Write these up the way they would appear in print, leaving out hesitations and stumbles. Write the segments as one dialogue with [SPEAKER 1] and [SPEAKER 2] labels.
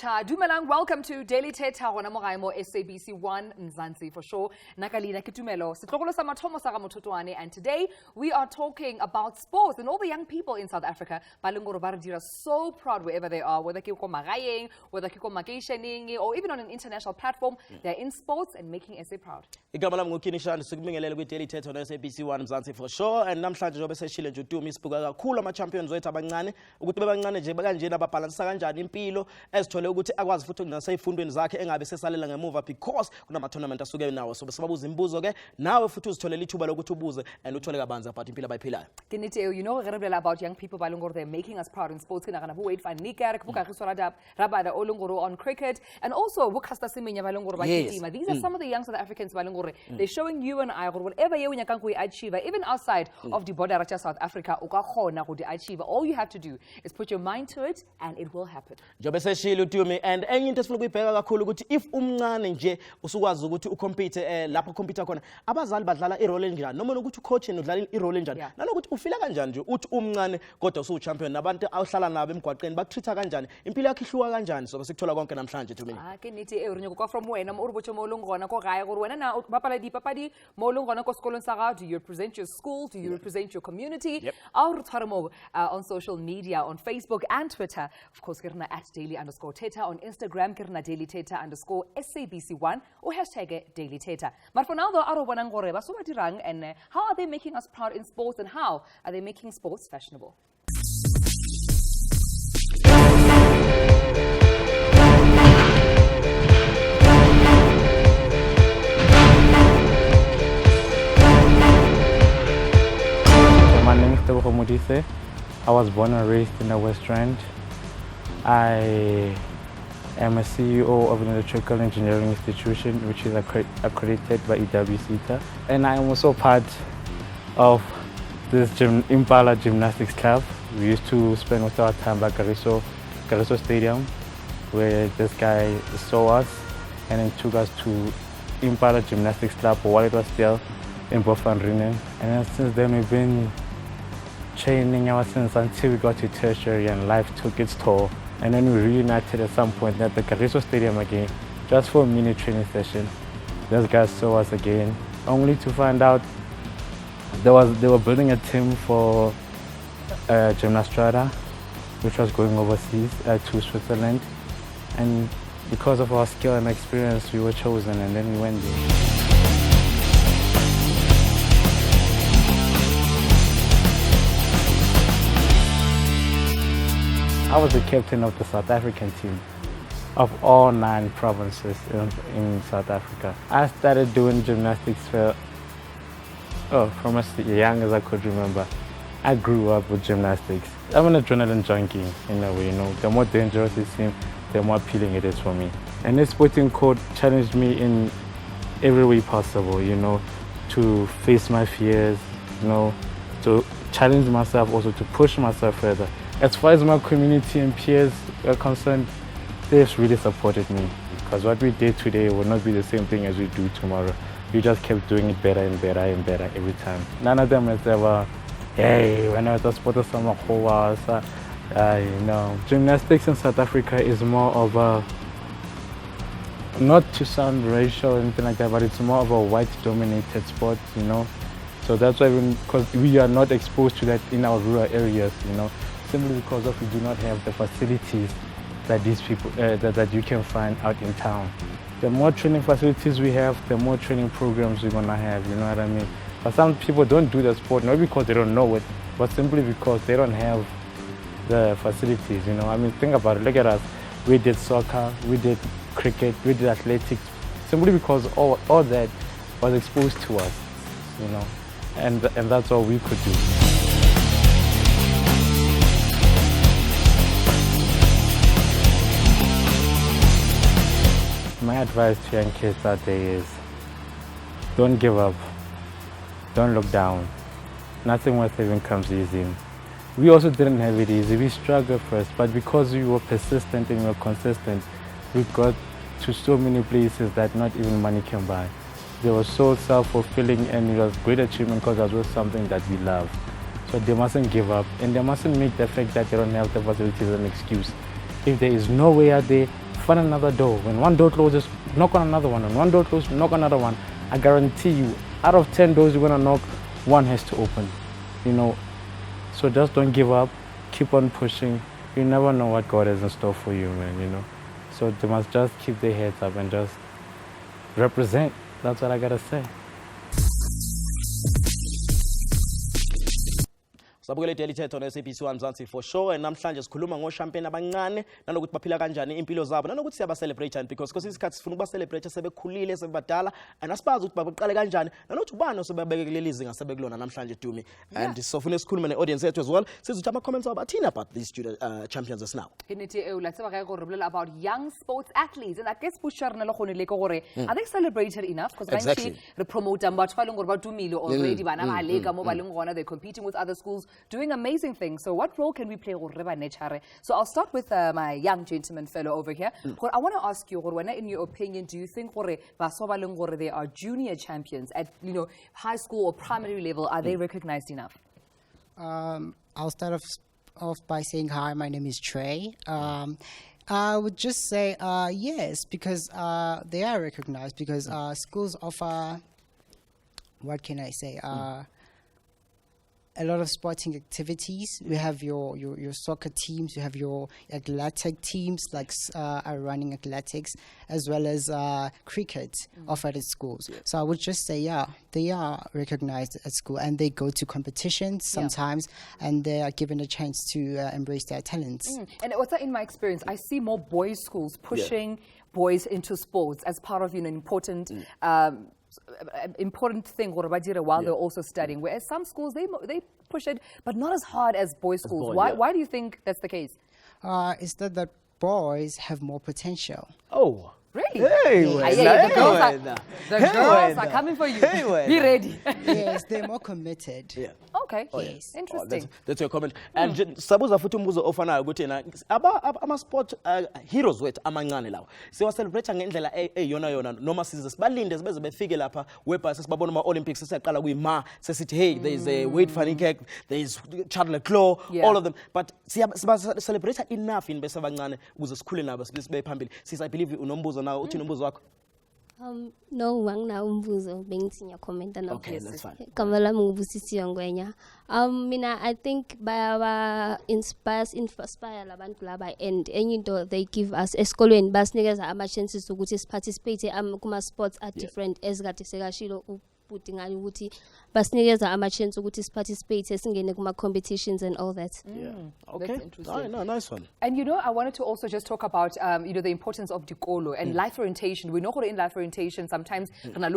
[SPEAKER 1] Motjha. Dumelang, welcome to Daily Thetha gona mo gae mo SABC 1 Mzansi for sure. Nakalina ke Tumelo. Sitlogolo sa mathomo sa Mothotoane, and today we are talking about sports and all the young people in South Africa. Balungoro ba re dira so proud wherever they are, whether ke ko magaeng, whether ke ko makeisheneng, or even on an international platform, they're in sports and making SA proud.
[SPEAKER 2] Igama lami Kini Shandu sikubingelele kwi Daily Thetha on SABC 1 Mzansi for sure, and namhlanje njobe seshile nje uDumi sibuka kakhulu ama champions wethu abancane ukuthi bebancane nje kanjena babalansa kanjani impilo ezithole ukuthi akwazi futhi naseyifundweni zakhe engabe sesalela ngemuva because kunama tournament asuke nawo so sibabuza imibuzo ke nawe futhi uzitholela ithuba lokuthi ubuze and uthole kabanzi about impilo abayiphilayo.
[SPEAKER 1] Kini, you know about young people balungoro, they're making us proud in sports. Kina kana wait for Niker buka risorada rabada olungoro on cricket, and also bukasta simenya balungoro ba kitima. These are some of the young South Africans balungoro. They're showing you and I whatever you can achieve, even outside of the border of South Africa, achieve. All you have to do is put your mind to it and it will happen.
[SPEAKER 2] Njobe seshile uDumi, and enye into esifuna ukuyibheka kakhulu ukuthi if umncane nje usukwazi ukuthi ucompete lapho compete khona abazali badlala irole enjani noma ukuthi ucoach udlala irole enjani nalokuthi ufila kanjani nje uthi umncane kodwa usu champion nabantu awuhlala nabo emgwaqeni bakutreata kanjani impilo yakhe ihluka kanjani so sikuthola konke namhlanje Tumelo.
[SPEAKER 1] Kini urinyoko kwa from wena mo urubotsho mo lungona ko gae gore wena na bapala dipapadi mo lungona ko sekolong sa gago. Do you represent your school? Do you represent your community? On social media, on Facebook and Twitter. Of course, kirna at daily_Thetha. On Instagram, kirna daily Thetha_SABC1 or hashtag Daily Thetha. But for now, though, and how are they making us proud in sports and how are they making sports fashionable?
[SPEAKER 3] My name is Thetha. I was born and raised in the West Rand. I am a CEO of an electrical engineering institution which is accredited by EWC, and I am also part of this Impala Gymnastics Club. We used to spend most of our time at Gariso Stadium, where this guy saw us and then took us to Impala Gymnastics Club while it was still in Bofandrinen. And then since then we've been training ever since until we got to tertiary and life took its toll. And then we reunited at some point at the Gariso Stadium again, just for a mini training session. Those guys saw us again, only to find out they were building a team for Gymnastrada, which was going overseas to Switzerland. And because of our skill and experience, we were chosen, and then we went there. I was the captain of the South African team of all 9 provinces in South Africa. I started doing gymnastics from as young as I could remember. I grew up with gymnastics. I'm an adrenaline junkie in a way, you know. The more dangerous it seems, the more appealing it is for me. And this sporting code challenged me in every way possible, you know, to face my fears, you know, to challenge myself, also to push myself further. As far as my community and peers are concerned, they've really supported me, because what we did today will not be the same thing as we do tomorrow. We just kept doing it better and better and better every time. None of them has ever, hey, when I was a sport of summer, you know. Gymnastics in South Africa is more of a, not to sound racial or anything like that, but it's more of a white-dominated sport, you know. So that's why, because we are not exposed to that in our rural areas, you know. Simply because we do not have the facilities that these people that you can find out in town. The more training facilities we have, the more training programs we're gonna have, you know what I mean? But some people don't do the sport, not because they don't know it, but simply because they don't have the facilities, you know. I mean, think about it, look at us. We did soccer, we did cricket, we did athletics, simply because all that was exposed to us, you know, and that's all we could do. My advice to young kids out there is, don't give up, don't look down. Nothing worth living comes easy. We also didn't have it easy, we struggled first, but because we were persistent and we were consistent, we got to so many places that not even money can buy. They were so self-fulfilling, and it was great achievement because it was something that we love. So they mustn't give up, and they mustn't make the fact that they don't have the facilities an excuse. If there is no way out there, find another door. When one door closes, knock on another one. When one door closes, knock on another one. I guarantee you, out of 10 doors you're gonna knock, one has to open. You know, so just don't give up. Keep on pushing. You never know what God has in store for you, man. You know, so they must just keep their heads up and just represent. That's what I gotta say.
[SPEAKER 2] Sabukele Daily Thetha on SABC Mzansi for sure, and namhlanje sikhuluma ngoshampiyoni abancane nanokuthi baphila kanjani impilo zabo nanokuthi siyabacelebrate because isikhathi sifuna ukubacelebrate sebekhulile sebebadala and asibazi ukuthi baqale kanjani nanokuthi ubani osebabekele izinga sebekulona namhlanje Tumi. And sofuna sikhulume ne-audience yethu as well sizothi ama-comments abo bathini about these champions as now.
[SPEAKER 1] Let's about young sports athletes, and I guess are they celebrated enough? Because
[SPEAKER 2] exactly.
[SPEAKER 1] They promote them, but Tumelo already they're competing with other schools, doing amazing things. So what role can we play? So I'll start with my young gentleman fellow over here. I want to ask you, in your opinion, do you think they are junior champions at high school or primary level? Are they recognized enough?
[SPEAKER 4] I'll start off by saying hi, my name is Trey. I would just say yes, because they are recognized, because schools offer, what can I say, a lot of sporting activities. We have your soccer teams, you have your athletic teams like running athletics, as well as cricket offered at schools. So I would just say, yeah, they are recognized at school, and they go to competitions sometimes, and they are given a chance to embrace their talents.
[SPEAKER 1] And what's that in my experience? I see more boys' schools pushing boys into sports as part of an important important thing while they're also studying, whereas some schools they push it but not as hard as boys' schools. Why do you think that's the case?
[SPEAKER 4] Is that boys have more potential.
[SPEAKER 2] Oh,
[SPEAKER 1] really?
[SPEAKER 2] Hey,
[SPEAKER 1] the girls are coming for you. Be ready.
[SPEAKER 4] Yes, they're more committed.
[SPEAKER 2] Yeah.
[SPEAKER 1] Okay.
[SPEAKER 4] Yes.
[SPEAKER 1] Interesting.
[SPEAKER 2] That's your comment. And sabuza futhi umbuzo ofanayo ukuthi na ama sport heroes wethu amancane lawo siwacelebrate ngendlela eyona noma size sibalinde sibeze befike lapha webha sesibabona ama Olympics sesiyaqala kuyima sesithi hey there is a Wade van Niekerk, there is Charles Leclerc, all of them, but siba celebrate enough in bese abancane ukuze sikhule nabo sibe phambili. Sis, I believe unombuzo nawo uthi nombuzo wakho.
[SPEAKER 5] No, wangna umbuzo bengithi comment na.
[SPEAKER 2] Okay, that's fine.
[SPEAKER 5] Kamala mngubusisi yongwenya. Mina I think by inspire labantu laba, and into they give us esikolweni basinikeza ama chances ukuthi participate kuma sports are different ezikade sekashilo ubuti ngani ukuthi basinikeza ama chance ukuthi participate singene kuma competitions and all that.
[SPEAKER 2] Okay.
[SPEAKER 1] That's interesting.
[SPEAKER 2] No, nice one.
[SPEAKER 1] And I wanted to also just talk about the importance of dikolo and life orientation. We know in life orientation sometimes do like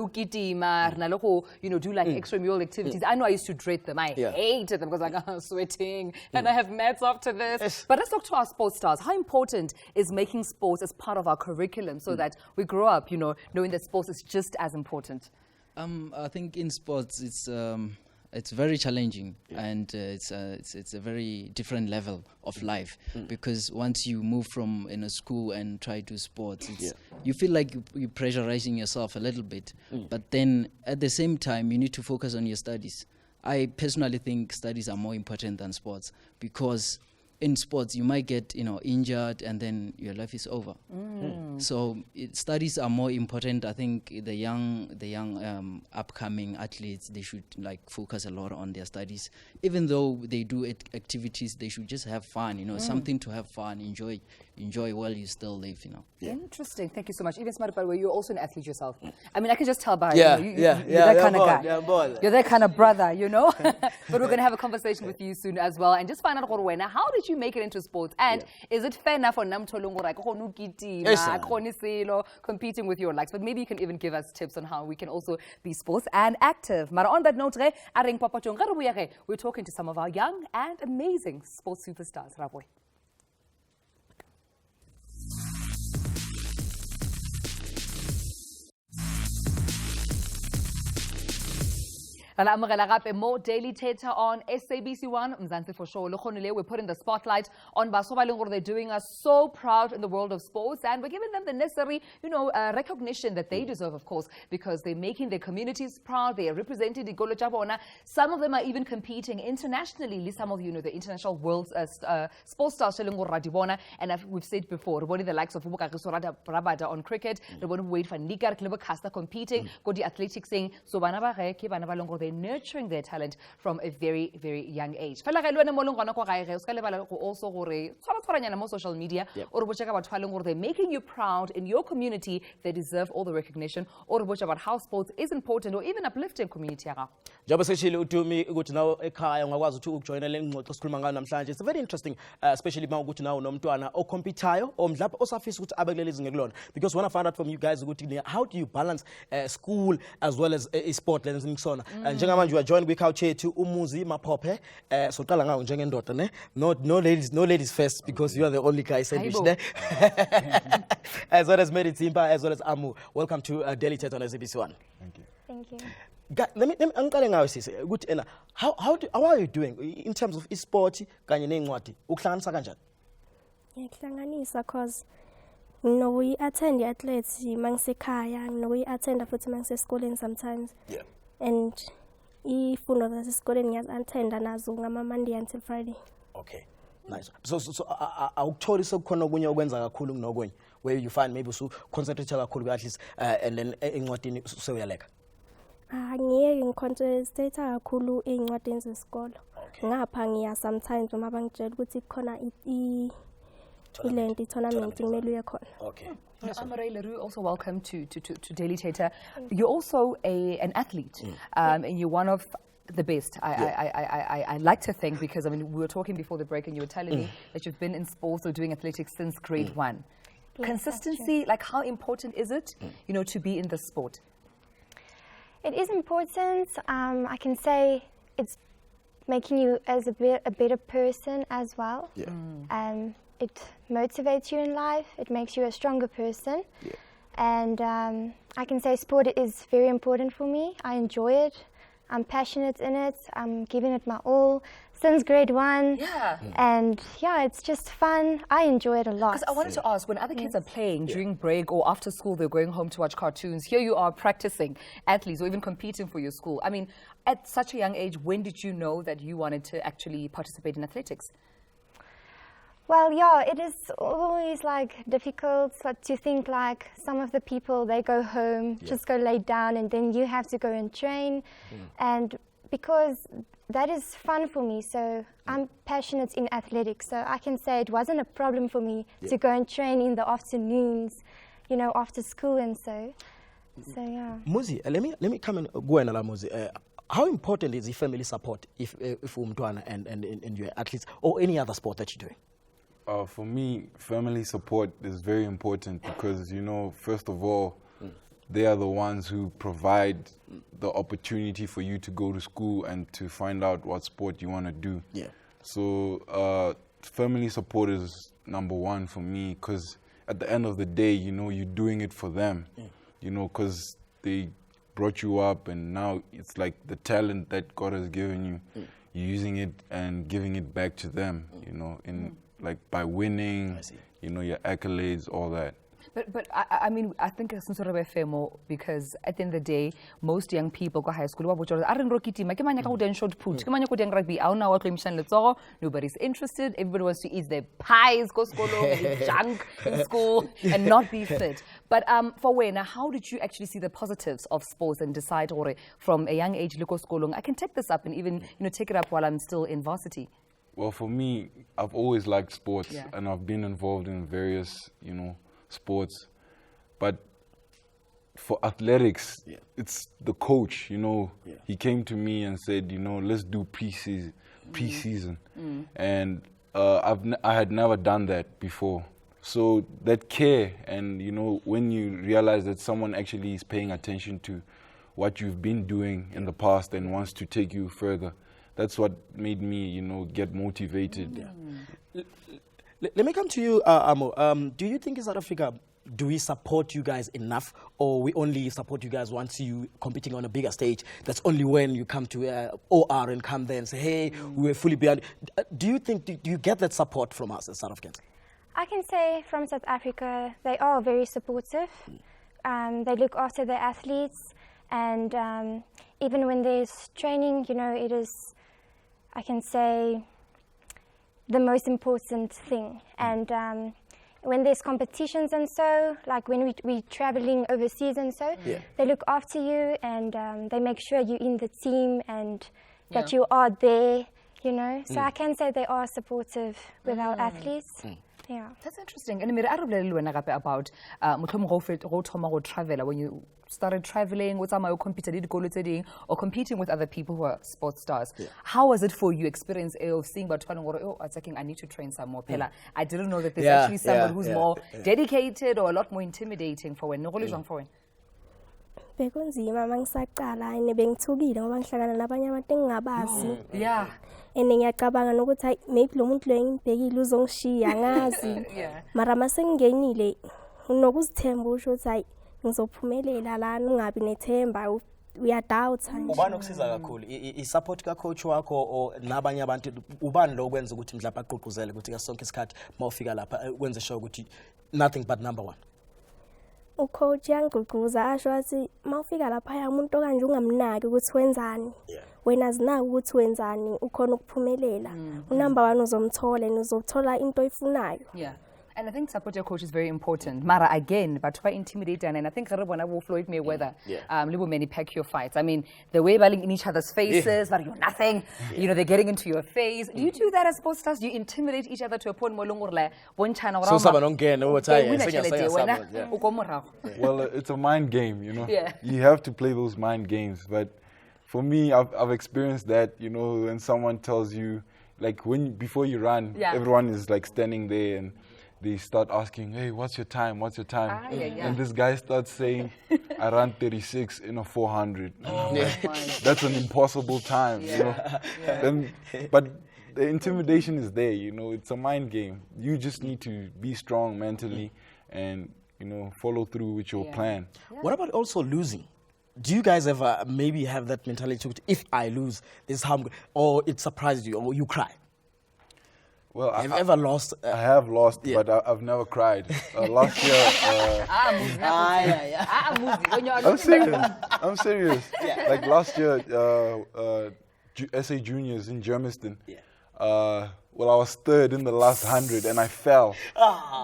[SPEAKER 1] extramural activities. I know I used to dread them. I hated them because I'm sweating and I have maths after this. But let's talk to our sports stars. How important is making sports as part of our curriculum so that we grow up, knowing that sports is just as important?
[SPEAKER 6] I think in sports it's very challenging, and it's a very different level of life, because once you move from in a school and try to sports, you feel like you're pressurizing yourself a little bit, but then at the same time you need to focus on your studies. I personally think studies are more important than sports, because in sports you might get injured and then your life is over. So studies are more important. I think the young upcoming athletes, they should focus a lot on their studies. Even though they do activities, they should just have fun, something to have fun, enjoy while you still live,
[SPEAKER 1] Interesting. Thank you so much. Even smart, but you're also an athlete yourself. I mean, I can just tell by
[SPEAKER 2] you're
[SPEAKER 1] that kind of guy. You're that kind of brother, But we're going to have a conversation with you soon as well, and just find out how did you make it into sports, and is it fair enough for competing with your likes? But maybe you can even give us tips on how we can also be sports and active. But on that note, we're talking to some of our young and amazing sports superstars. Raboy. Rala amogela gape mo Daily Thetha on SABC1 Mzansi for sure. We're putting the spotlight on basoba leng gore they're doing us so proud in the world of sports, and we're giving them the necessary, recognition that they deserve, of course, because they're making their communities proud. They are represented in Golo Chabona. Some of them are even competing internationally. Some of the international world sports stars Radibona, and we've said before, the likes of Rabada on cricket, the one who wait for Nikar Casta competing, go the athletics saying so they're nurturing their talent from a very, very young age. Also on social media, they're making you proud in your community. They deserve all the recognition. Or about how sports is important, or even uplifting community.
[SPEAKER 2] It's very interesting, especially now competition because when I found out from you guys, how do you balance school as well as sport? And you are joined with our chair to umuzi mapope. So no ladies first, because you are the only guy sandwich there. As well as Merit Simba, as well as Amu. Welcome to Daily Thetha on SABC1.
[SPEAKER 7] Thank you.
[SPEAKER 5] Thank you.
[SPEAKER 2] How are you doing in terms of sport?
[SPEAKER 7] Because we attend the athletes mangsekhaya, we attend futhi mangisesikoleni sometimes.
[SPEAKER 2] Yeah.
[SPEAKER 7] And ifundo zasesikoleni ngiyazi-attenda nazo ngama-Monday until Friday.
[SPEAKER 2] Okay. Nice. So awukutholi sekukhona okunye okwenza kakhulu kunokunye, where you find maybe so concentrate kakhulu at least and then encwadini sewuyaleka.
[SPEAKER 7] Ngiyeke ngiconcentrate kakhulu ey'ncwadini zesikolo. Ngapha ngiya sometimes uma bangitshela ukuthi kukhona tournament kumele uye khona.
[SPEAKER 2] Okay.
[SPEAKER 1] Amare Leroux, also welcome to Daily Thetha. You're also an athlete, and you're one of the best. I like to think, because we were talking before the break and you were telling me that you've been in sports or doing athletics since grade 1.
[SPEAKER 7] Yes,
[SPEAKER 1] Consistency, like how important is it, to be in the sport?
[SPEAKER 8] It is important. I can say it's making you as a better person as well.
[SPEAKER 2] Yeah.
[SPEAKER 8] It motivates you in life. It makes you a stronger person.
[SPEAKER 2] Yeah.
[SPEAKER 8] And I can say sport is very important for me. I enjoy it. I'm passionate in it. I'm giving it my all since grade 1.
[SPEAKER 1] Yeah.
[SPEAKER 8] And yeah, it's just fun. I enjoy it a lot.
[SPEAKER 1] Because I wanted to ask, when other kids are playing during break or after school, they're going home to watch cartoons. Here you are practicing athletes or even competing for your school. At such a young age, when did you know that you wanted to actually participate in athletics?
[SPEAKER 8] Well, yeah, it is always difficult to think some of the people, they go home, just go lay down, and then you have to go and train. And because that is fun for me, so I'm passionate in athletics, so I can say it wasn't a problem for me to go and train in the afternoons, after school and so yeah.
[SPEAKER 2] Muzi, let me come and go and Muzi. How important is the family support if umntwana and you're athletes or any other sport that you're doing?
[SPEAKER 9] For me, family support is very important because, first of all, they are the ones who provide the opportunity for you to go to school and to find out what sport you want to do.
[SPEAKER 2] Yeah.
[SPEAKER 9] So family support is number one for me, because at the end of the day, you're doing it for them, because they brought you up, and now it's like the talent that God has given you, you're using it and giving it back to them, by winning, your accolades, all that.
[SPEAKER 1] But I think it's sort of a fair more, because at the end of the day, most young people go high school. Nobody's interested. Everybody wants to eat their pies, go school, junk in school, and not be fit. But for Wena, how did you actually see the positives of sports and decide, from a young age, I can take this up and even take it up while I'm still in varsity?
[SPEAKER 9] Well, for me, I've always liked sports, and I've been involved in various, sports. But for athletics, it's the coach, he came to me and said, let's do pre-season. And I had never done that before. So that care, and when you realize that someone actually is paying attention to what you've been doing in the past and wants to take you further, that's what made me, get motivated.
[SPEAKER 2] Let me come to you, Amo. Do you think in South Africa do we support you guys enough, or we only support you guys once you competing on a bigger stage? That's only when you come to OR and come there and say, hey, we're fully beyond. Do you think, do you get that support from us as South Africans?
[SPEAKER 8] I can say from South Africa, they are very supportive. They look after their athletes, and even when there's training, you know, it is, I can say, the most important thing. And when there's competitions and so, like when we're traveling overseas and so, they look after you, and they make sure you're in the team and that you are there, you know. So I can say they are supportive with our athletes. Yeah.
[SPEAKER 1] That's interesting. And I about travel when you started traveling with some competing or competing with other people who are sports stars. How was it for you, experience of seeing about I need to train some more? I didn't know that there's actually someone who's more dedicated or a lot more intimidating for when
[SPEAKER 7] bekunzima mangisaqala nebengithukile ngoba ngihlangana nabanye abantu engingabazi.
[SPEAKER 1] Yeah.
[SPEAKER 7] And ngiyacabanga nokuthi hayi maybe lo muntu lo engibhekile uzongishiya ngazi. Mara masengingenile unokuzithemba usho ukuthi hayi ngizophumelela lana ungabi nethemba uyadoubt nje.
[SPEAKER 2] Ubani okusiza kakhulu i-support ka-coach wakho or nabanye abantu ubani lo kwenza ukuthi mhlawumbe aqoqozele ukuthi kasonke isikhathi mawufika lapha wenze sure ukuthi nothing but number one?
[SPEAKER 7] Ucoach yangigqugquza asho athi mawufika lapha umuntu kanje ungamnaki ukuthi wenzani. Wena zinaki ukuthi wenzani ukhona ukuphumelela. Unumber 1 uzomthola and uzothola into oyifunayo.
[SPEAKER 1] Yeah. And I think support your coach is very important. Mara again, but why intimidate? And I think Floyd Mayweather, little many pack your fights. I mean, the way they're in each other's faces, but you're nothing. You know, they're getting into your face. Do you do that as sports stars? Do you intimidate each other to a point where one channel
[SPEAKER 2] so someone don't get over time.
[SPEAKER 9] Well, it's a mind game, you know.
[SPEAKER 1] Yeah.
[SPEAKER 9] You have to play those mind games. But for me, I've experienced that, you know, when someone tells you, like before you run, everyone is like standing there and they start asking, hey, what's your time? What's your time? And this guy starts saying, I ran 36 in a 400. That's an impossible time, you know. But the intimidation is there, you know. It's a mind game. You just need to be strong mentally and, you know, follow through with your plan.
[SPEAKER 2] What about also losing? Do you guys ever maybe have that mentality, if I lose, this is how I'm or it surprises you, or you cry?
[SPEAKER 9] Well,
[SPEAKER 2] have you ever lost?
[SPEAKER 9] I have lost, but I've never cried. Last year, I'm serious. Like last year, SA Juniors in Germiston. Well, I was third in the last 100, and I fell.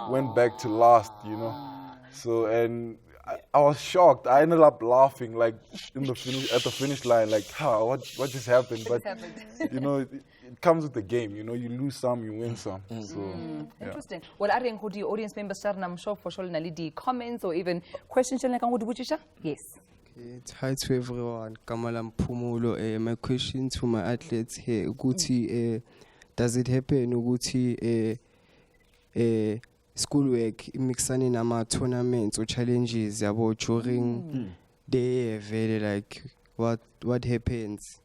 [SPEAKER 9] Went back to last, you know. So and I was shocked. I ended up laughing, like at the finish line, like, what just happened? But you know. It comes with the game, you know, you lose some, you win some. So,
[SPEAKER 1] interesting. Well, are the audience members starting, I'm sure for sure, the comments or even questions? Yes.
[SPEAKER 10] It's hi to everyone. Kamala Tumelo. My question to my athletes here, Guti, does it happen, Guti, schoolwork, mixing nama tournaments or challenges about during the very like what happens?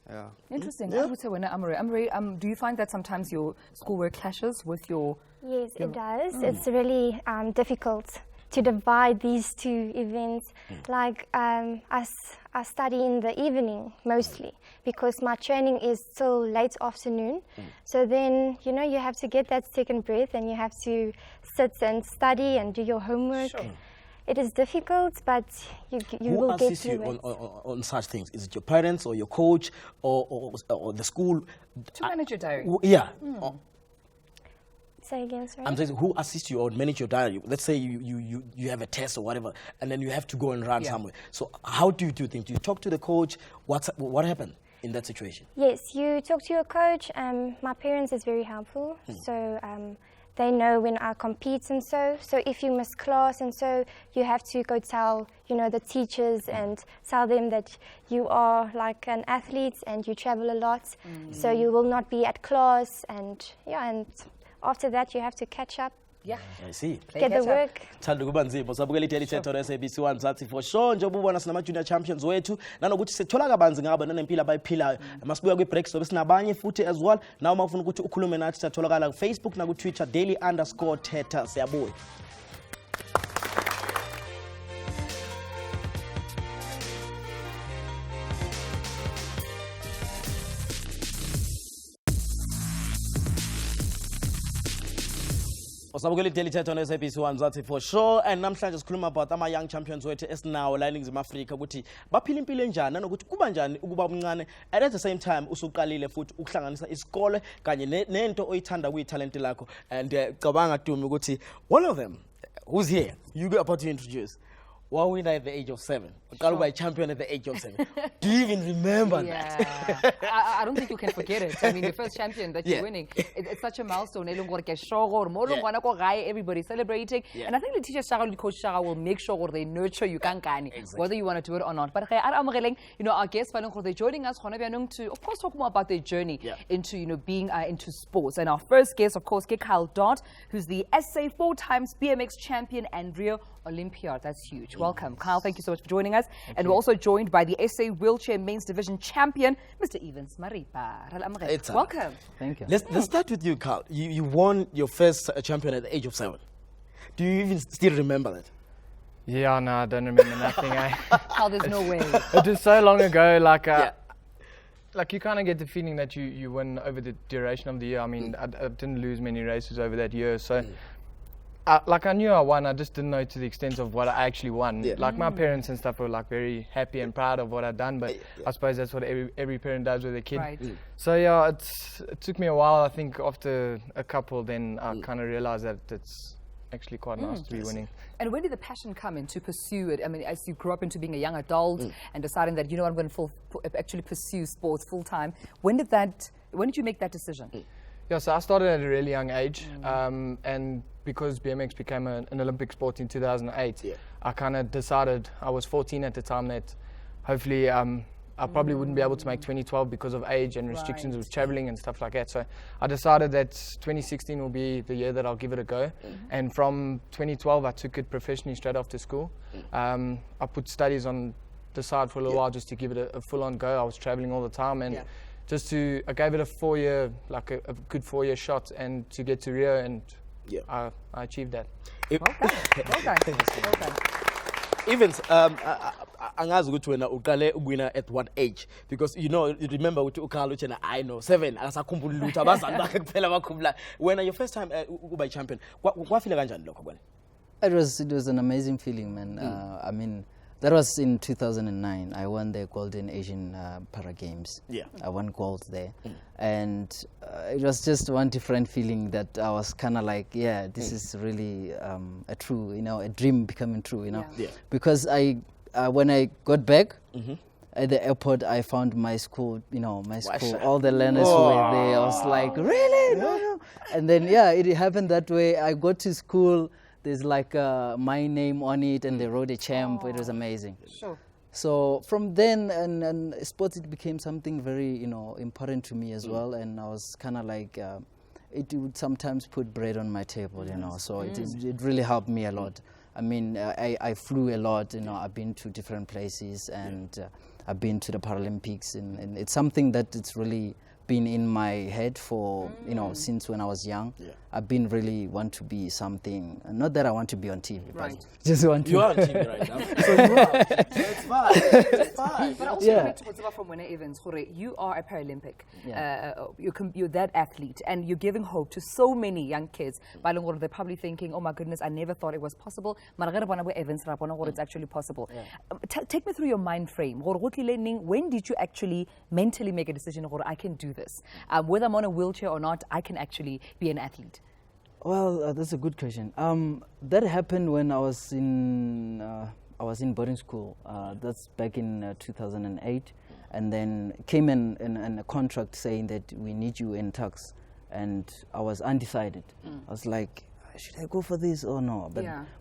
[SPEAKER 10] Yeah.
[SPEAKER 1] Interesting. I would say when Amri, do you find that sometimes your schoolwork clashes with your?
[SPEAKER 8] Yes, it does. It's really difficult to divide these two events. Like I study in the evening mostly because my training is till late afternoon. So then, you know, you have to get that second breath and you have to sit and study and do your homework. Sure. It is difficult, but you will get through it.
[SPEAKER 2] Who assists you on such things? Is it your parents or your coach or the school?
[SPEAKER 1] To manage your diary.
[SPEAKER 2] Yeah.
[SPEAKER 8] Say again, sorry?
[SPEAKER 2] I'm saying, who assists you or manage your diary? Let's say you have a test or whatever, and then you have to go and run somewhere. So how do you do things? Do you talk to the coach? What happened in that situation?
[SPEAKER 8] Yes, you talk to your coach. My parents is very helpful. So they know when I compete and so if you miss class and so you have to go tell, you know, the teachers and tell them that you are like an athlete and you travel a lot, so you will not be at class and after that you have to catch up.
[SPEAKER 1] Yeah,
[SPEAKER 2] I see.
[SPEAKER 8] Get the work.
[SPEAKER 2] Thanda kuba nzima sabukela ithelithetho SABC 1 Mzansi for sure njengoba ubona sinama junior champions wethu nanokuthi sithola kabanzi ngabo nanempilo abayiphilayo masibuya kwi break sobe sinabanye futhi as well nawe mafuna ukuthi ukhulume nathi satholakala ku Facebook na ku Twitter daily_Thetha siyabuya. Usabukela iDaily Thetha on SABC 1 Mzansi for sure, and namhlanje sikhuluma about ama young champions wethu esinawo la eNingizimu Afrika ukuthi baphila impilo enjani nanokuthi kuba njani ukuba umncane and at the same time usuqalile futhi ukuhlanganisa isikole kanye nento oyithanda kuyitalent lakho. And cabanga Tumi ukuthi one of them who's here you got about to introduce one winner at the age of 7. Sure. By champion at the age of 7. Do you even remember that?
[SPEAKER 1] I don't think you can forget it. I mean, the first champion that you're winning, it's such a milestone. Everybody's celebrating. Yeah. And I think the teacher Shara, Coach Shara will make sure they nurture you, whether you want to do it or not. But you know, our guests, they're joining us to, of course, talk more about their journey into, you know, being into sports. And our first guest, of course, Kyle Dot, who's the SA 4 times BMX champion and Rio Olympiad. That's huge. Welcome, Kyle. Thank you so much for joining us. And we're also joined by the SA Wheelchair Men's Division champion, Mr. Evans Maripa. Welcome.
[SPEAKER 6] Thank you.
[SPEAKER 2] Let's start with you, Kyle. You won your first champion at the age of 7. Do you even still remember that?
[SPEAKER 3] Yeah, no, I don't remember nothing.
[SPEAKER 1] Kyle, there's no way.
[SPEAKER 3] It was so long ago, like you kind of get the feeling that you win over the duration of the year. I mean, I didn't lose many races over that year, so I knew I won. I just didn't know to the extent of what I actually won. Like my parents and stuff were like very happy and proud of what I'd done, but I suppose that's what every parent does with a kid. Right. So yeah, it took me a while. I think after a couple, then I kind of realized that it's actually quite nice to be winning.
[SPEAKER 1] And when did the passion come in to pursue it? I mean, as you grew up into being a young adult and deciding that, you know, I'm going to actually pursue sports full time. When did you make that decision?
[SPEAKER 3] Yeah, so I started at a really young age, and because BMX became an Olympic sport in 2008, I kind of decided, I was 14 at the time, that hopefully I probably wouldn't be able to make 2012 because of age and restrictions with traveling and stuff like that. So I decided that 2016 will be the year that I'll give it a go. And from 2012, I took it professionally straight after school. I put studies on the side for a little while just to give it a full-on go. I was traveling all the time, and I gave it a 4-year, like a good 4-year shot, and to get to Rio, and I achieved that.
[SPEAKER 1] Well done.
[SPEAKER 2] Evans, angazi ukuthi wena uqale uwina at what age? Because you know, you remember ukuthi uKhala uthi I know 7 akasakhumbuli lutho abazali bakhe kuphela bakhumbula. When your first time uba champion, kwafila kanjani lokho kwena?
[SPEAKER 6] It was an amazing feeling, man. I mean, that was in 2009. I won the Golden Asian Para Games. Yeah. I won gold there. And it was just one different feeling that I was kind of like, this is really a true, you know, a dream becoming true, you know. Yeah. Because when I got back at the airport, I found my school, you know, school, all the learners were there. I was like, really? No. And then, it happened that way. I got to school. There's like my name on it, and they wrote a champ. It was amazing. Sure. So from then, and sports, it became something very, you know, important to me as well. And I was kind of like, it would sometimes put bread on my table, you know. So it really helped me a lot. I mean, I flew a lot, you know. I've been to different places, and I've been to the Paralympics, and it's something that it's really been in my head for, you know, since when I was young. I've been really want to be something, not that I want to be on TV, but just want to.
[SPEAKER 2] You are on TV right now. So you are. So it's fine. It's fine.
[SPEAKER 1] But also, from Winner Evans, you are a Paralympic. You're that athlete, and you're giving hope to so many young kids. They're probably thinking, oh my goodness, I never thought it was possible. It's actually possible. Take me through your mind frame. When did you actually mentally make a decision, I can do this? Whether I'm on a wheelchair or not, I can actually be an athlete.
[SPEAKER 6] Well, that's a good question. That happened when I was in boarding school. That's back in 2008, and then came in a contract saying that we need you in Tux, and I was undecided. I was like, should I go for this or no?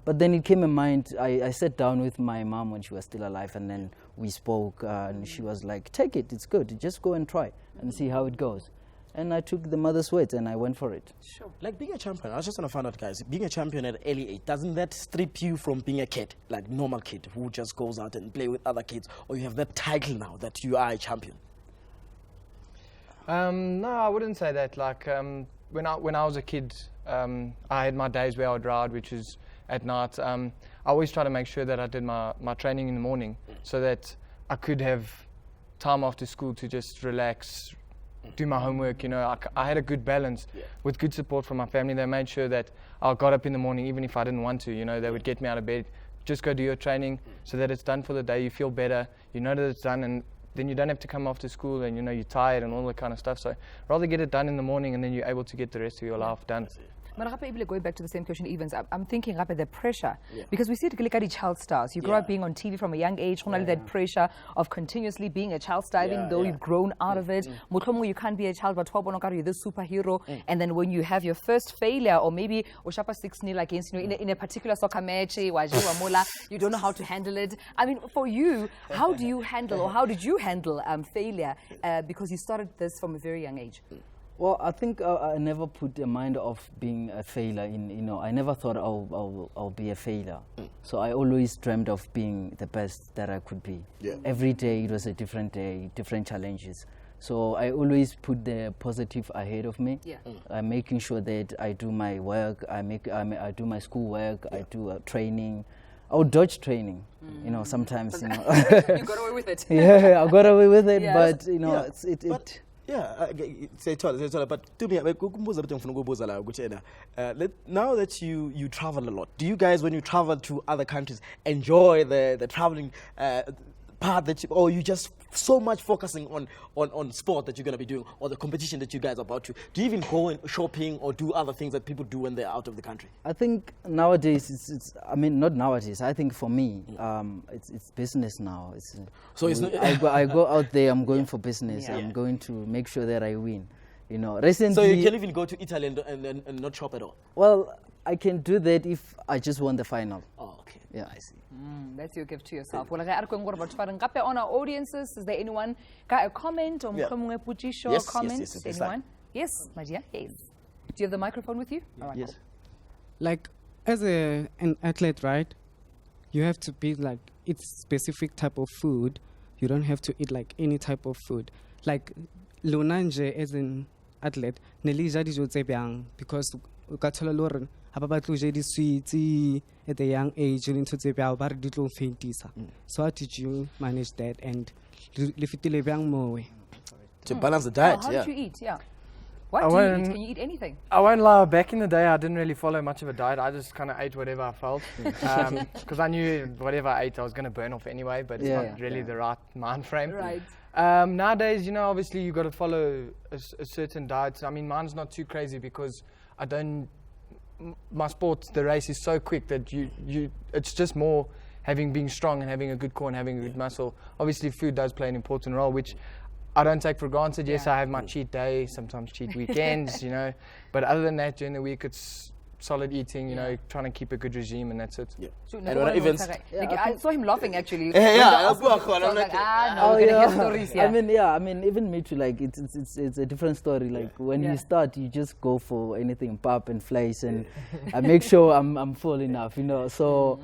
[SPEAKER 6] But then it came in mind. I sat down with my mom when she was still alive, and then we spoke, and she was like, take it, it's good, just go and try and see how it goes. And I took the mother's words and I went for it.
[SPEAKER 2] Sure. Like being a champion, I was just going to find out, guys, being a champion at early age, doesn't that strip you from being a kid, like normal kid who just goes out and play with other kids, or you have that title now that you are a champion?
[SPEAKER 3] No, I wouldn't say that. Like when I was a kid, I had my days where I would ride, which is at night. I always try to make sure that I did my training in the morning so that I could have time after school to just relax,
[SPEAKER 11] do my homework. You know, I had a good balance with good support from my family. They made sure that I got up in the morning, even if I didn't want to. You know, they would get me out of bed. Just go do your training so that it's done for the day. You feel better. You know that it's done, and then you don't have to come after school and, you know, you're tired and all that kind of stuff. So rather get it done in the morning, and then you're able to get the rest of your life done.
[SPEAKER 1] Maar going back to the same question, Evans, I'm thinking about the pressure. Because we see it like child stars. You grow up being on TV from a young age, that pressure of continuously being a child star, even though you've grown out of it. You can't be a child, but you're this superhero. And then when you have your first failure, or maybe Oshapa 6-0 against, you know, in a particular soccer match, you don't know how to handle it. I mean, for you, how do you handle, or how did you handle failure? Because you started this from a very young age.
[SPEAKER 6] Well, I think I never put a mind of being a failure in, you know, I never thought I'll be a failure. So I always dreamed of being the best that I could be. Every day it was a different day, different challenges. So I always put the positive ahead of me. I'm making sure that I do my work, I do my school work, I do training. I would dodge training, you know, sometimes, you know.
[SPEAKER 1] You got away with it.
[SPEAKER 6] Yeah, I got away with it, but, you know,
[SPEAKER 2] say but to me, now that you travel a lot, do you guys, when you travel to other countries, enjoy the traveling part that or you just so much focusing on sport that you're going to be doing, or the competition that you guys are about to? Do you even go in shopping or do other things that people do when they're out of the country?
[SPEAKER 6] I think nowadays I mean, not nowadays, I think for me it's business now. I go out there, I'm going for business. I'm going to make sure that I win, you know. Recently,
[SPEAKER 2] so you can even go to Italy and not shop at all?
[SPEAKER 6] Well, I can do that if I just won the final.
[SPEAKER 2] Oh, okay.
[SPEAKER 6] Yeah,
[SPEAKER 2] I see.
[SPEAKER 1] That's your gift to yourself. Well, on our audiences, is there anyone got a comment or comment? Anyone? Yes, my dear. Yes. Do you have the microphone with you?
[SPEAKER 6] All right, yes.
[SPEAKER 12] Like, as an athlete, right? You have to be like, eat specific type of food. You don't have to eat like any type of food. Like, Lunanje as an athlete, Nelija di because ukathola loren ababatlo je di sweet at a young age into the bar ditlo faintisa. So how did you manage that and lifitile bang more
[SPEAKER 2] to balance the diet?
[SPEAKER 1] How did you eat? Yeah. What do you eat? Can you eat anything?
[SPEAKER 11] I won't lie, back in the day I didn't really follow much of a diet. I just kind of ate whatever I felt. Because I knew whatever I ate I was going to burn off anyway, but it's not really the right mind frame.
[SPEAKER 1] Right.
[SPEAKER 11] Nowadays, you know, obviously you've got to follow a certain diet. I mean, mine's not too crazy because my sport, the race is so quick that it's just more being strong and having a good core and having a good muscle. Obviously food does play an important role, which I don't take for granted. Yes, I have my cheat day, sometimes cheat weekends, you know. But other than that, during the week, it's solid eating, you know, trying to keep a good regime, and that's it.
[SPEAKER 1] I saw him laughing actually.
[SPEAKER 6] I mean, even me too. Like, it's a different story. Like when you start, you just go for anything, pap and flesh, and I make sure I'm full enough, you know. So.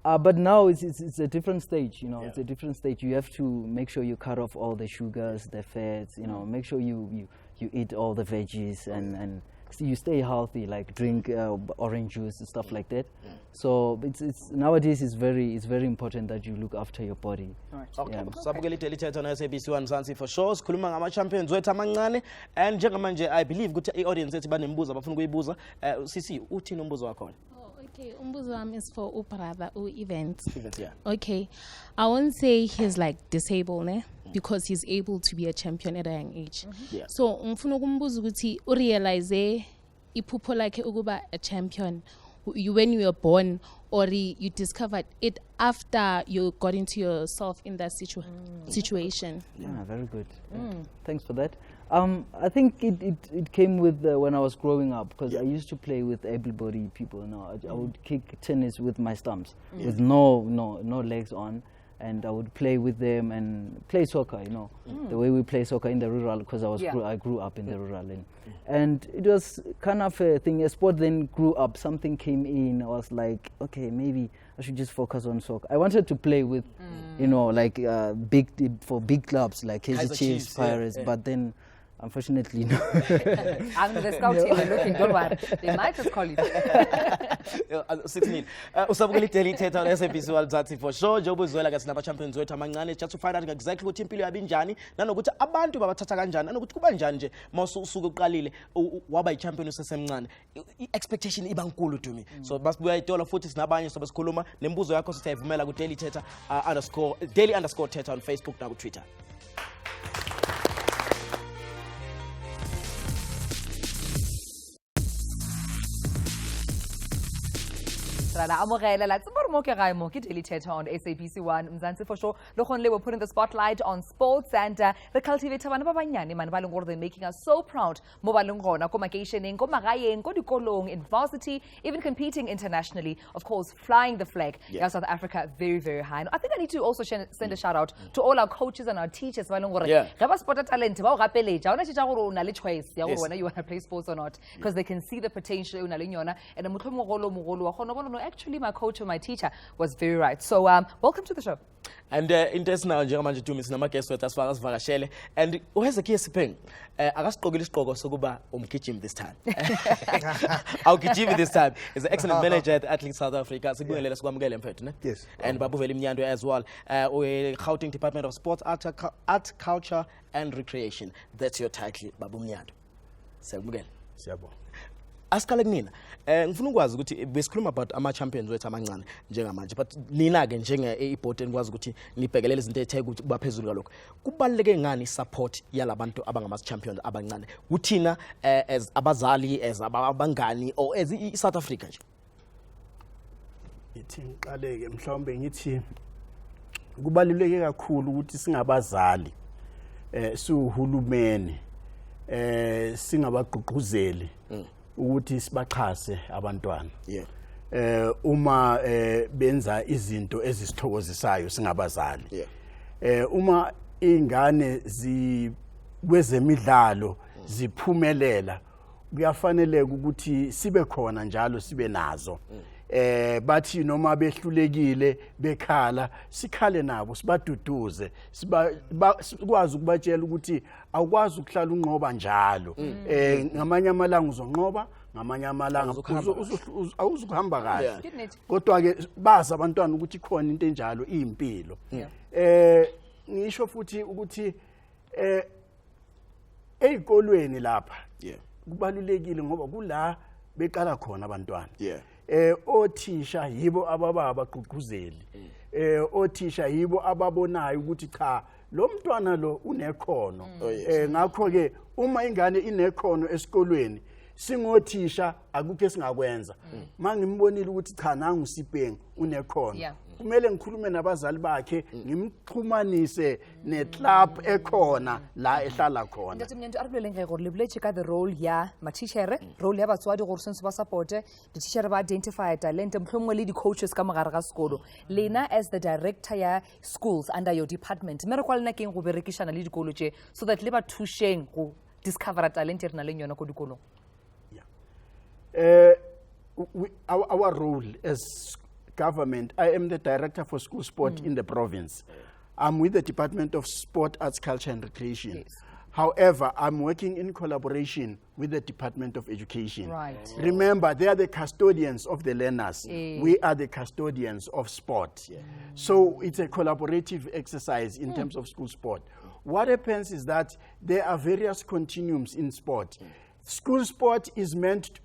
[SPEAKER 6] But now it's a different stage, you know. It's a different stage. You have to make sure you cut off all the sugars, the fats, you know. Make sure you eat all the veggies and you stay healthy. Like drink orange juice and stuff like that. So it's nowadays it's very important that you look after your body.
[SPEAKER 2] Okay. Sabukeli Thetha on SABC Mzansi for sure. Sikhuluma ngama champions wethu amancane, and njengamanje I believe ukuthi i-audience ethu banembuzo abafuna ukuyibuza. Sisi uthini umbuzo wakho?
[SPEAKER 13] Okay, umbuzo is for brother events.
[SPEAKER 2] Yeah.
[SPEAKER 13] Okay, I won't say he's like disabled, because he's able to be a champion at a young age. So umfuna ukumbuza ukuthi urealize iphupho lakhe ukuba a champion when you were born, or you discovered it after you got into yourself in that situation.
[SPEAKER 6] Yeah, very good. Thanks for that. I think it came with when I was growing up, because I used to play with able-bodied people. You know, I would kick tennis with my stumps, with no legs on, and I would play with them and play soccer. You know, the way we play soccer in the rural, because I grew up in the rural, and it was kind of a thing. A sport then grew up. Something came in. I was like, okay, maybe I should just focus on soccer. I wanted to play with, you know, like big clubs like Kaizer Chiefs, Pirates, but then Unfortunately, no.
[SPEAKER 1] I'm the scout team. They're looking. Don't worry. They might just call you.
[SPEAKER 2] 16. Usabukela iDaily Thetha on SABC Mzansi for sure. Jobu zwela ke sinaba champions wethu amancane just to find out exactly ukuthi impilo yabi njani nanokuthi abantu babathatha kanjani nanokuthi kuba njani nje mawusuka uqalile waba i-champion usesemncane. I-expectation iba nkulu to me. So basibuya itola futhi sinabanye sobe sikhuluma nembuzo yakho sithayivumela ku Daily Thetha _Thetha on Facebook na ku Twitter.
[SPEAKER 1] Amogela la tsibor ke gae mo ke Daily Thetha on SABC1 Mzansi for sure. Lo khonle we're putting the spotlight on sports and the cultivator bana ba banyane man ba leng gore they're making us so proud mo ba leng gona ko makeisheneng ko magaeng ko dikolong in varsity, even competing internationally, of course flying the flag of South Africa very, very high. And I think I need to also send a shout out to all our coaches and our teachers ba leng gore ge ba spota talent ba o gapeleja ona tshitsa gore o na le choice ya gore wena you want to play sports or not, because they can see the potential o na le yona and motlhomogolo wa gona bona. Actually, my coach or my teacher was very right. So, welcome to the show.
[SPEAKER 2] And in this now, njengamanje Tumi sinama guest wethu asifaka sivakashele and uheze ke sipheng akasiqokile isiqoko sokuba umgijimi this time. Awugijimi this time. Is an excellent manager at Athletics South Africa. Sibingelela sikwamukele mfethu ne? Yes. And babuvela imnyando as well. Gauteng Department of Sports, Art, Culture and Recreation. That's your title, Babu Mnyando. Siyabukela. Siyabonga. Asikale kunina ngifuna ukwazi ukuthi besikhuluma about ama champions wethu amancane njengamanje, but nina ke njenge iboard enikwazi ukuthi nibhekelele izinto ethe ukuthi baphezulu kalokho kubaleke ngani support yalabantu abangama champions abancane uthina as abazali, as abangani or as South Africa nje?
[SPEAKER 14] Ithi ngiqaleke mhlawumbe ngithi kubaluleke kakhulu ukuthi singabazali siuhulumeni singabagqugquzeli ukuthi sibaxhase abantwana uma benza izinto ezisithokozisayo singabazali. Uma ingane kwezemidlalo ziphumelela kuyafanele ukuthi sibe khona njalo sibe nazo. Bathi noma behlulekile bekhala sikhale nabo sibaduduze sikwazi ukubatshela ukuthi awukwazi ukuhlala unqoba njalo. Ngamanye amalanga uzonqoba, ngamanye amalanga awuzukuhamba kahle. Kodwa ke bazi abantwana ukuthi khona into enjalo impilo. Ngisho futhi ukuthi ezikolweni lapha kubalulekile ngoba kula beqala khona abantwana. Othisha yibo abababa gqugquzeli. Othisha yibo ababonayo ukuthi cha lo mntwana lo unekhono. Ngakho ke uma ingane inekhono esikolweni singothisha akukho esingakwenza. Mangimbonile ukuthi cha nangu Sipeng unekhono, kumele ngikhulume nabazali bakhe ngimxhumanise neclub ekhona la ehlala khona.
[SPEAKER 1] Ntate Mnyando a re boleleng ge gore le boletse ka the role ya matitjhere, role ya batswadi gore sentse ba support dititjhere ba identify talent mhlomngwe le di-coaches ka mogare ga sekolo. Lena as the director ya schools under your department mme re kwa lena keng go berekishana le dikolo tše so that le ba thušeng go discover talent e re na leng yona ko dikolong?
[SPEAKER 14] Our role as government, I am the director for school sport in the province. I'm with the Department of Sport, Arts, Culture and Recreation. However, I'm working in collaboration with the Department of Education. Remember, they are the custodians of the learners. We are the custodians of sport. So it's a collaborative exercise in terms of school sport. What happens is that there are various continuums in sport. School sport is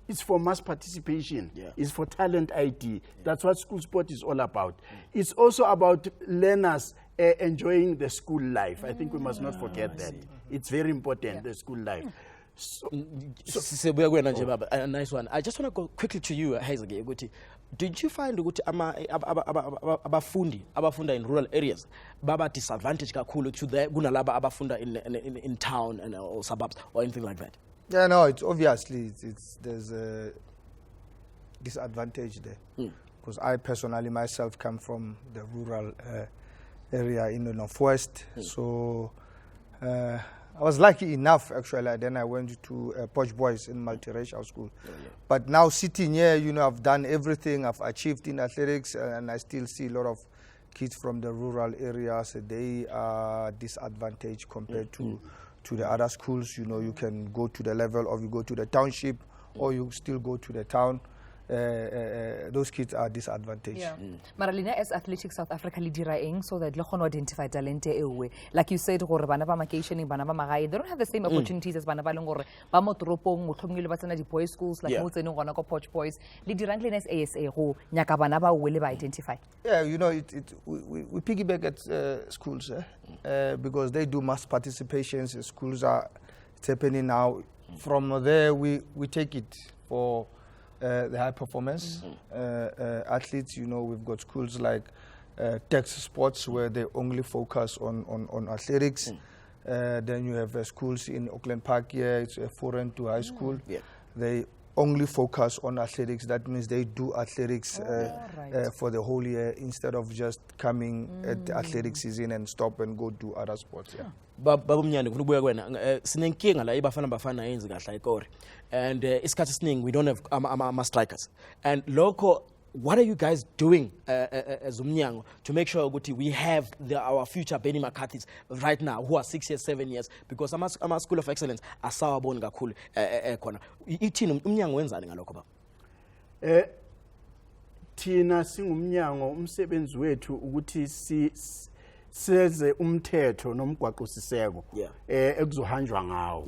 [SPEAKER 14] it's for mass participation. It's for talent ID. That's what school sport is all about. It's also about learners enjoying the school life. I think we must not forget that. It's very important, the school life.
[SPEAKER 2] A nice one. I just want to go quickly to you, Haizage. Did you find ukuthi abafunda in rural areas baba disadvantage kakhulu to the kunalaba abafunda in town and or suburbs or anything like that?
[SPEAKER 15] Yeah, no, it's obviously there's a disadvantage there because I personally myself come from the rural area in the northwest. So I was lucky enough actually. Then I went to Posh Boys in multiracial school. But now sitting here, you know, I've done everything I've achieved in athletics, and I still see a lot of kids from the rural areas. They are disadvantaged compared to to the other schools. You know, you can go to the level of you go to the township, or you still go to the town. Those kids are disadvantaged.
[SPEAKER 1] Yeah. Maralina, as Athletics South Africa leader so that you identify talent ewe. Like you said, gore bana ba vacationing, bana ba magae, they don't have the same opportunities as bana ba leng gore ba mo toropong, motlhomongile ba tsena di boys schools like mo tseneng gona ko Poch Boys. Leader as ASA go nyaka bana ba wele ba identify.
[SPEAKER 15] Yeah, you know, we piggyback at schools because they do mass participations. Schools it's happening now. From there, we take it for the high performance athletes. You know, we've got schools like Tex Sports where they only focus on athletics. Then you have schools in Auckland Park here. It's a foreign to high school. They only focus on athletics. That means they do athletics for the whole year instead of just coming at the athletic season and stop and go do other sports. Yeah.
[SPEAKER 2] Babumnyane kubuya kwena sinenkinga la ibafana yenzi kahle ikore and isikhathi siningi we don't have ama strikers and local. What are you guys doing as umnyango to make sure ukuthi we have our future Benny McCarthy's right now who are 6 years 7 years because ama school of excellence asawaboni kakhulu khona ithini umnyango wenzani ngalokho ba
[SPEAKER 14] thina singumnyango umsebenzi wethu ukuthi seze umthetho nomgwaqo siseko ekuzohanjwa ngawo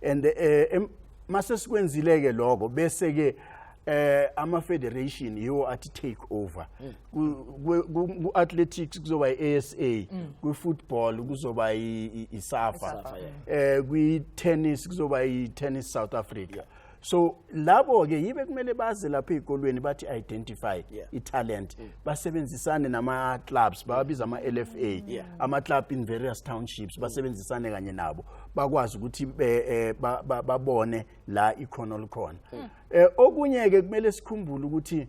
[SPEAKER 14] and mase sikwenzile ke lokho bese ke ama federation yiwo athi take over ku athletics kuzoba iASA ku football kuzoba iSAFA ku tennis kuzoba iTennis South Africa. So labo ke yibe kumele baze lapha ezikolweni bathi identify italent basebenzisane nama clubs babiza ama LFA ama club in various townships basebenzisane kanye nabo bakwazi ukuthi babone la ikhono likhona. Okunye ke kumele sikhumbule ukuthi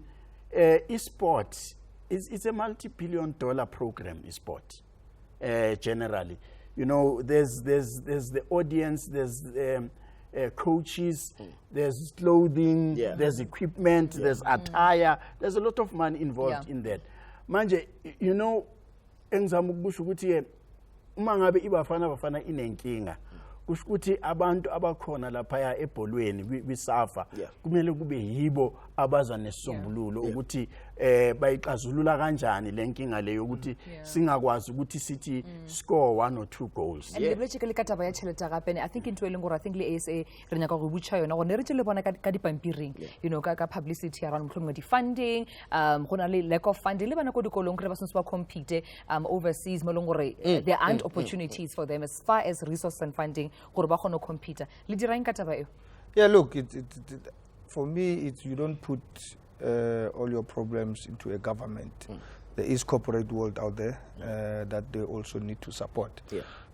[SPEAKER 14] esport it's a multi-billion-dollar program esport generally. You know, there's the audience, there's coaches, there's clothing, there's equipment, there's attire, there's a lot of money involved in that. Manje, you know, engizama ukubusha ukuthi uma ngabe ibafana inenkinga kusho ukuthi abantu abakhona lapha ebholweni kwiSAFA kumele kube yibo abaza nesisombululo ukuthi bayixazulula kanjani lenkinga leyo ukuthi singakwazi ukuthi sithi score 1 or 2 goals.
[SPEAKER 1] And le kataba ya tšhelete gape I think into eleng gore I think le ASA re nyaka go butša yona gore ne re tšele bona ka dipampiring you know ka publicity around mohlomongwe di-funding go na le lack of funding le bana ko dikolong kre ba sentse ba compete overseas mo leng gore there aren't opportunities for them as far as resources and funding gore ba kgone compete le dirang ka taba eo.
[SPEAKER 15] Yeah, look, for me you don't put all your problems into a government. There is corporate world out there that they also need to support.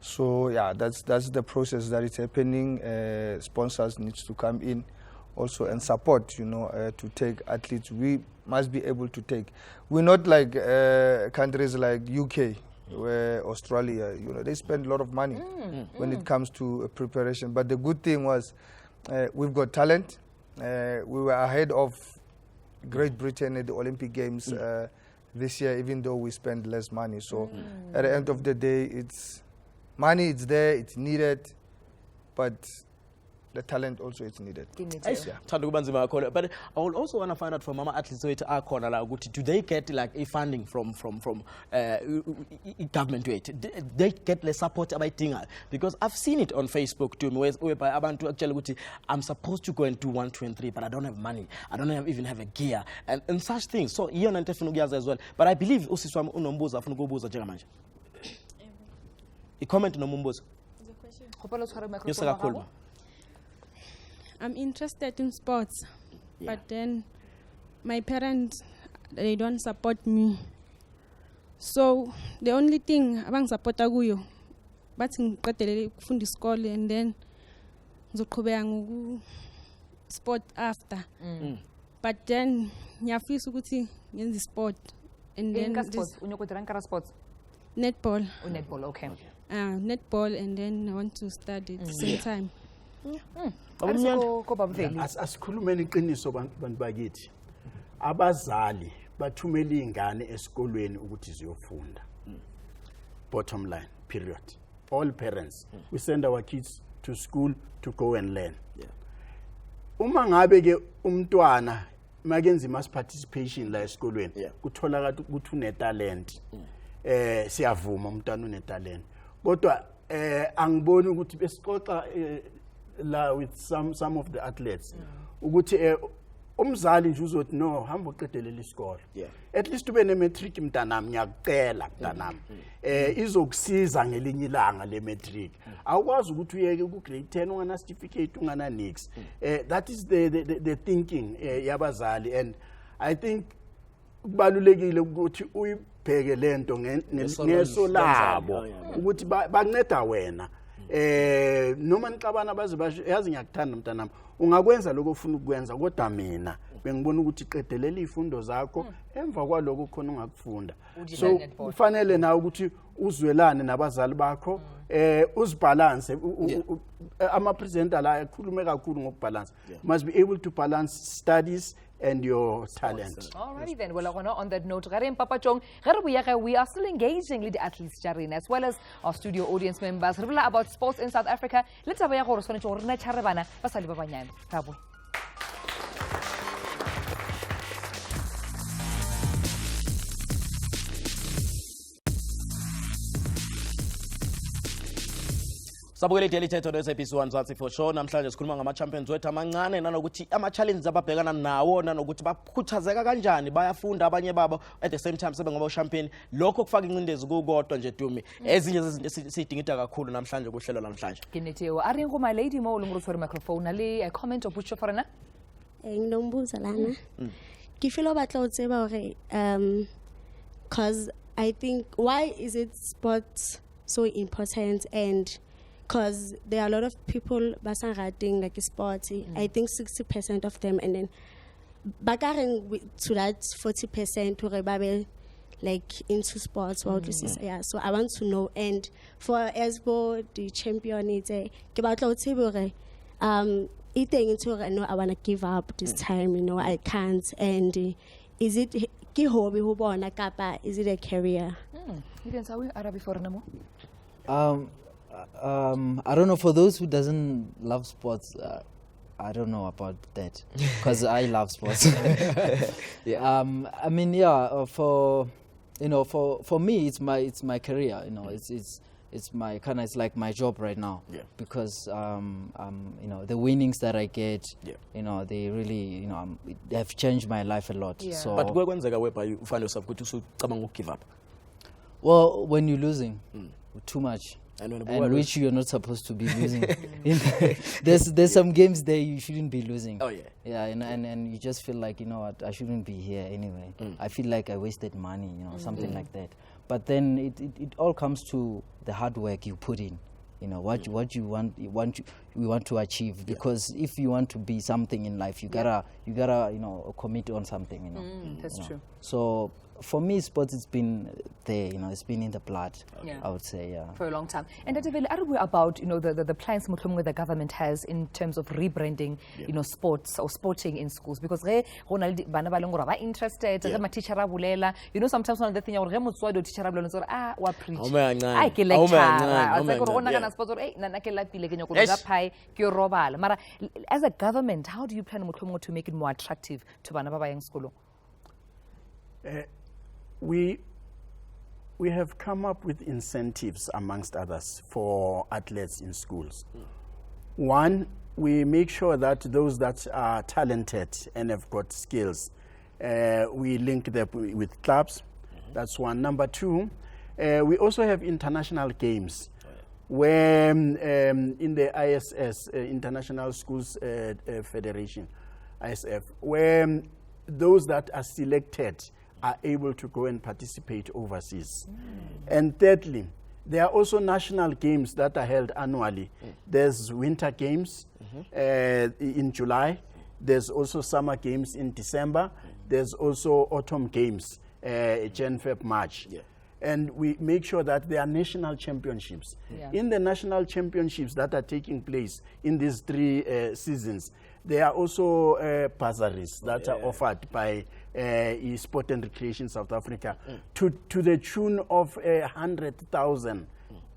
[SPEAKER 15] So yeah, that's the process that is happening. Sponsors needs to come in also and support, you know, to take athletes. We must be able to take. We're not like countries like UK, where Australia, you know, they spend a lot of money when it comes to preparation. But the good thing was we've got talent. We were ahead of Great Britain at the Olympic Games this year, even though we spend less money. So at the end of the day, it's money, it's there, it's needed, but the talent also is needed.
[SPEAKER 2] But I would also want to find out from Mama athletes do they get like a funding from government to it? They get the support about thing because I've seen it on Facebook too. Whereby actually I'm supposed to go and do 1, 2, and 3, but I don't have money. I don't even have a gear and such things. So you and as well. But I believe Usiswam unombuza funugobuza jengamanje. A comment no mumbuza.
[SPEAKER 16] I'm interested in sports, but then my parents, they don't support me. So the only thing abang support akuyo, but ngiqedele ukufunda isikole and then ngizoqhubeka ngoku sport after. But then ngiyafisa ukuthi ngenze sport and then
[SPEAKER 1] sports.
[SPEAKER 16] Netball.
[SPEAKER 1] Netball, okay.
[SPEAKER 16] Netball and then I want to study at the same time.
[SPEAKER 14] Asikhulumeni iqiniso bantu bakithi abazali bathumela ingane esikolweni ukuthi ziyofunda bottom line period all parents, we send our kids to school to go and learn. Uma ngabe ke umntwana makenza mass participation la esikolweni kuthola ukuthi une talent siyavuma umntwana une talent kodwa angiboni ukuthi besixoxa la with some of the athletes ukuthi umzali nje uzothi no hamba uqedelela isikole at least ube ne matric mntanami ngiyakucela mntanami izokusiza ngelinye ilanga le matric awukwazi ukuthi uyeke ku grade 10 ungana certificate ungana nix that is the thinking yabazali, and I think kubalulekile ukuthi uyibheke lento ngeso labo ukuthi banceda wena noma nixabana baze basho yazi ngiyakuthanda mntanami ungakwenza lokho ufuna ukwenza kodwa mina bengibona ukuthi qedelela izifundo zakho emva kwaloko khona ungakufunda. So kufanele na ukuthi uzwelane nabazali bakho uzibalance ama presenter la ekhulume kakhulu ngokubalance. Must be able to balance studies and your talent.
[SPEAKER 1] Alrighty then, well, on that note, we are still engaging with the athletes as well as our studio audience members about sports in South Africa. Let's have a
[SPEAKER 2] Sabukele daily Thetha no SABC Mzansi for sure. Namhlanje sikhuluma ngama champions wethu amancane nanokuthi ama challenges ababhekana nawo nanokuthi bakhuthazeka kanjani bayafunda abanye babo at the same time sebe ngoba champion lokho kufaka incindezi kukodwa nje Tumi ezinye zezinto sidingida kakhulu namhlanje kuhlelo namhlanje.
[SPEAKER 1] Kineteo ari ngoma lady mo ulungurusori microphone ale a comment of which for na
[SPEAKER 17] nginombuza lana ke feel batla o tseba hore cause I think why is it sports so important, and because there are a lot of people basang like sports. I think 60% of them, and then bakaring to that 40% to rebabel like into sports. Yeah, so I want to know. And for Esbo, the champion, it's a eating into no, I want to give up this time. You know, I can't. And is it ki hobby hubo na kapa? Is it a career?
[SPEAKER 6] I don't know, for those who doesn't love sports, I don't know about that because I love sports. I mean, yeah, for me, it's my career. You know, it's my kind of, it's like my job right now. Yeah. Because the winnings that I get, you know, they really, they have changed my life a lot. Yeah. So,
[SPEAKER 2] but when you find yourself to give up?
[SPEAKER 6] Well, when you're losing too much. And which you're not supposed to be losing. There's some games there you shouldn't be losing.
[SPEAKER 2] Oh yeah.
[SPEAKER 6] Yeah, and you just feel like, you know what, I shouldn't be here anyway. I feel like I wasted money, something like that. But then it all comes to the hard work you put in. You know what you want to achieve, because if you want to be something in life, you gotta commit on something. You know.
[SPEAKER 1] That's true.
[SPEAKER 6] So for me, sports has been there. It's been in the blood. I would say,
[SPEAKER 1] for a long time. And are we about the plans the government has in terms of rebranding sports or sporting in schools, because Ronald bana balongora ba interested my teacher bulela sometimes one of the thing teacher bulela wa preach I ke lecture sports na ke lapile ke nyoko ga pai ke robala mara as a government how do you plan to make it more attractive to bana ba ba yang skolo?
[SPEAKER 14] We have come up with incentives, amongst others, for athletes in schools. One, we make sure that those that are talented and have got skills, we link them with clubs. That's one. Number two, we also have international games where in the ISS, International Schools Federation, ISF, where those that are selected are able to go and participate overseas. And thirdly, there are also national games that are held annually. There's winter games in July. There's also summer games in December. There's also autumn games, Jan, Feb, March. And we make sure that there are national championships. In the national championships that are taking place in these 3 seasons, there are also bursaries that are offered by Sport and Recreation South Africa to the tune of 100,000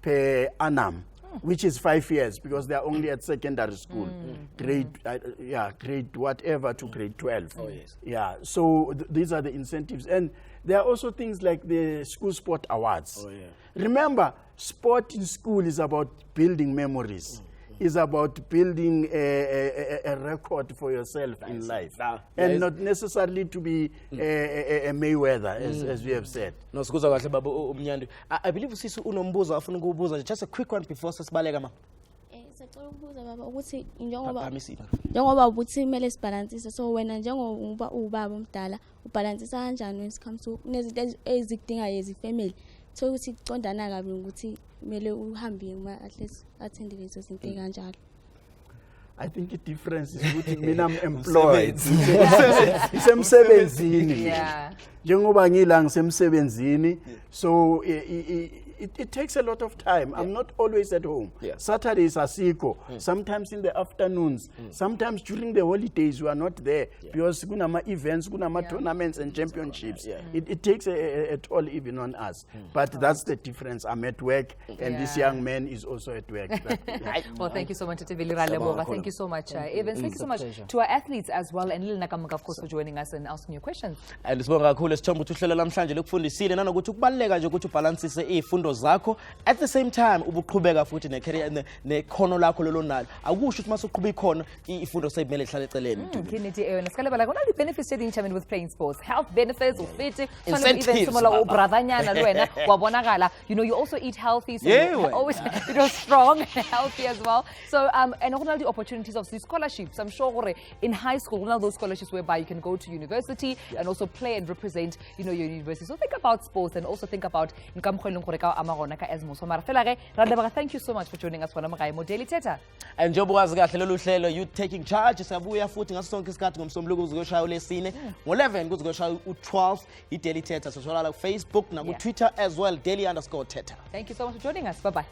[SPEAKER 14] per annum, which is 5 years because they are only at secondary school, grade whatever to grade 12.
[SPEAKER 2] Oh, yes.
[SPEAKER 14] Yeah, so these are the incentives. And there are also things like the school sport awards.
[SPEAKER 2] Oh, yeah.
[SPEAKER 14] Remember, sport in school is about building memories. Is about building a record for yourself in life, and not necessarily to be a Mayweather, as we have said.
[SPEAKER 2] No, sikuza kahle baba umnyandi. I believe usisi unombuzo afuna ukubuza nje. Just a quick one before sesibaleka ma.
[SPEAKER 18] Sicela ukubuza baba ukuthi njengoba ubuthi kumele sibalansise, so wena njengoba ubaba omdala ubalansisa kanjani when it comes to nezinto ezikudingayo ezifamily, so ukuthi kucondana kabi ukuthi kumele uhambe kuma-athletes attend lezo zinto kanjalo.
[SPEAKER 14] I think the difference is ukuthi mina I'm employed. Isemsebenzini. Njengoba ngila ngisemsebenzini, so it takes a lot of time. I'm not always at home. Saturdays asikho, sometimes in the afternoons, sometimes during the holidays we are not there because kunama events, kunama tournaments and championships. It takes a toll even on us. But that's the difference. I'm at work and this young man is also at work.
[SPEAKER 1] Well, thank you so much, Thank you so much, Evans. Thank you so much to our athletes as well, and Lil Nakamuka, of course, for joining us and asking your questions.
[SPEAKER 2] And sibonga kakhulu sithomba ukuthi uhlelo lamhlanje lokufundisile nanokuthi ukubaleka nje ukuthi ubalansise izifundo zakho at the same time ubuqhubeka futhi ne-career nekhono lakho lolonalo. Akusho ukuthi masuqhubeka ikhono izifundo seyimele ihlale eceleni.
[SPEAKER 1] Kini nasikale kona the benefits determined with playing sports, health benefits, ufiti,
[SPEAKER 2] incentives,
[SPEAKER 1] ubradanyana lwena wabonakala. You know, you also eat healthy, so you're always strong and healthy as well. So and all the opportunities of these scholarships. I'm sure in high school, all those scholarships whereby you can go to university and also play and represent, you know, your university. So think about sports and also think about thank you so much for joining us for Daily Thetha.
[SPEAKER 2] And njengoba wazi kahle lolu hlelo you taking charge, siyabuya futhi ngaso sonke isikhathi ngomsombuluko kuzoshaya ulesine ngo11 kuzoshaya u12 iDaily Thetha. So sithola Facebook na ku Twitter as well, daily_Thetha.
[SPEAKER 1] Thank you so much for joining us. Bye bye.